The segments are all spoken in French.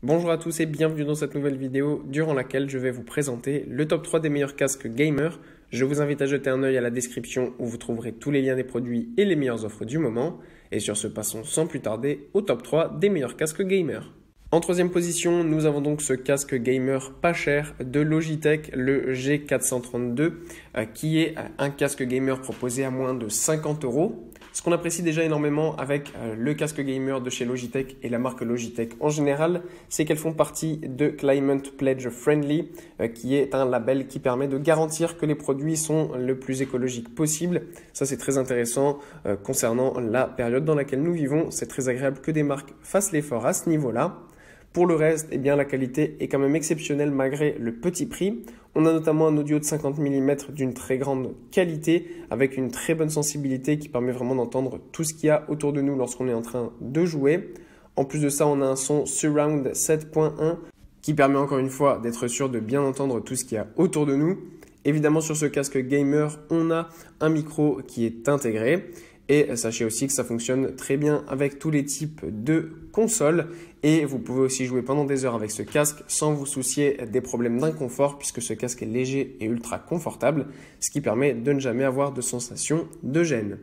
Bonjour à tous et bienvenue dans cette nouvelle vidéo durant laquelle je vais vous présenter le top 3 des meilleurs casques gamer. Je vous invite à jeter un œil à la description où vous trouverez tous les liens des produits et les meilleures offres du moment. Et sur ce, passons sans plus tarder au top 3 des meilleurs casques gamer. En troisième position, nous avons donc ce casque gamer pas cher de Logitech, le G432, qui est un casque gamer proposé à moins de 50 €. Ce qu'on apprécie déjà énormément avec le casque gamer de chez Logitech et la marque Logitech en général, c'est qu'elles font partie de Climate Pledge Friendly, qui est un label qui permet de garantir que les produits sont le plus écologiques possible. Ça, c'est très intéressant concernant la période dans laquelle nous vivons. C'est très agréable que des marques fassent l'effort à ce niveau-là. Pour le reste, eh bien, la qualité est quand même exceptionnelle malgré le petit prix. On a notamment un audio de 50 mm d'une très grande qualité avec une très bonne sensibilité qui permet vraiment d'entendre tout ce qu'il y a autour de nous lorsqu'on est en train de jouer. En plus de ça, on a un son Surround 7.1 qui permet encore une fois d'être sûr de bien entendre tout ce qu'il y a autour de nous. Évidemment, sur ce casque gamer, on a un micro qui est intégré. Et sachez aussi que ça fonctionne très bien avec tous les types de consoles et vous pouvez aussi jouer pendant des heures avec ce casque sans vous soucier des problèmes d'inconfort puisque ce casque est léger et ultra confortable, ce qui permet de ne jamais avoir de sensation de gêne.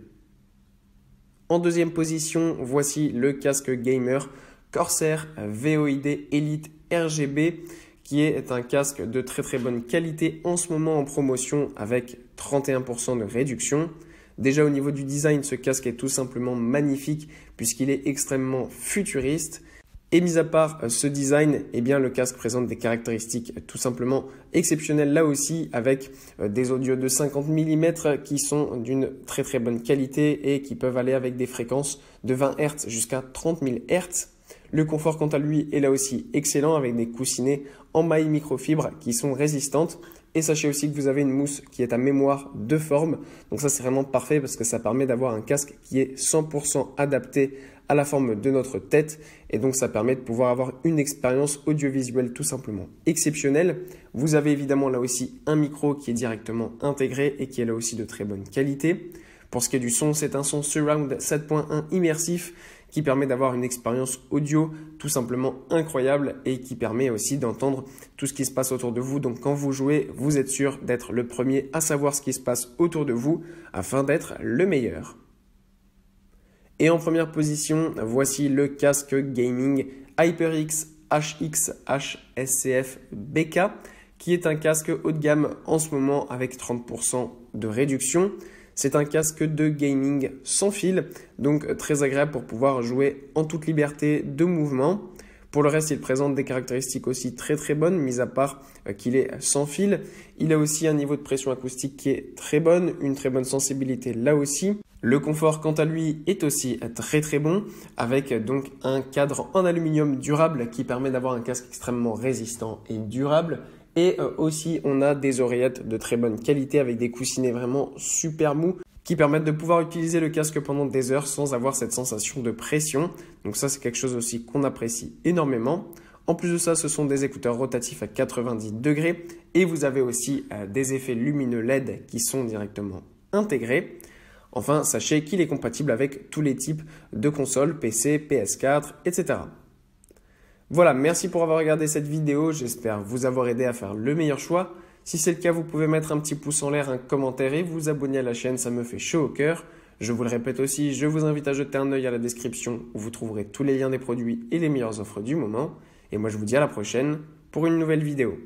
En deuxième position, voici le casque gamer Corsair VOID Elite RGB qui est un casque de très bonne qualité en ce moment en promotion avec 31% de réduction. Déjà au niveau du design, ce casque est tout simplement magnifique puisqu'il est extrêmement futuriste. Et mis à part ce design, eh bien, le casque présente des caractéristiques tout simplement exceptionnelles là aussi avec des audios de 50 mm qui sont d'une très bonne qualité et qui peuvent aller avec des fréquences de 20 Hz jusqu'à 30 000 Hz. Le confort quant à lui est là aussi excellent avec des coussinets en maille microfibre qui sont résistantes. Et sachez aussi que vous avez une mousse qui est à mémoire de forme. Donc ça, c'est vraiment parfait parce que ça permet d'avoir un casque qui est 100% adapté à la forme de notre tête. Et donc, ça permet de pouvoir avoir une expérience audiovisuelle tout simplement exceptionnelle. Vous avez évidemment là aussi un micro qui est directement intégré et qui est là aussi de très bonne qualité. Pour ce qui est du son, c'est un son Surround 7.1 immersif qui permet d'avoir une expérience audio tout simplement incroyable et qui permet aussi d'entendre tout ce qui se passe autour de vous. Donc quand vous jouez, vous êtes sûr d'être le premier à savoir ce qui se passe autour de vous afin d'être le meilleur. Et en première position, voici le casque gaming HyperX HX HSCF BK qui est un casque haut de gamme en ce moment avec 30% de réduction. C'est un casque de gaming sans fil, donc très agréable pour pouvoir jouer en toute liberté de mouvement. Pour le reste, il présente des caractéristiques aussi très bonnes, mis à part qu'il est sans fil. Il a aussi un niveau de pression acoustique qui est très bonne, une très bonne sensibilité là aussi. Le confort, quant à lui, est aussi très bon, avec donc un cadre en aluminium durable qui permet d'avoir un casque extrêmement résistant et durable. Et aussi, on a des oreillettes de très bonne qualité avec des coussinets vraiment super mous qui permettent de pouvoir utiliser le casque pendant des heures sans avoir cette sensation de pression. Donc ça, c'est quelque chose aussi qu'on apprécie énormément. En plus de ça, ce sont des écouteurs rotatifs à 90 degrés et vous avez aussi des effets lumineux LED qui sont directement intégrés. Enfin, sachez qu'il est compatible avec tous les types de consoles, PC, PS4, etc. Voilà, merci pour avoir regardé cette vidéo, j'espère vous avoir aidé à faire le meilleur choix. Si c'est le cas, vous pouvez mettre un petit pouce en l'air, un commentaire et vous abonner à la chaîne, ça me fait chaud au cœur. Je vous le répète aussi, je vous invite à jeter un œil à la description où vous trouverez tous les liens des produits et les meilleures offres du moment. Et moi je vous dis à la prochaine pour une nouvelle vidéo.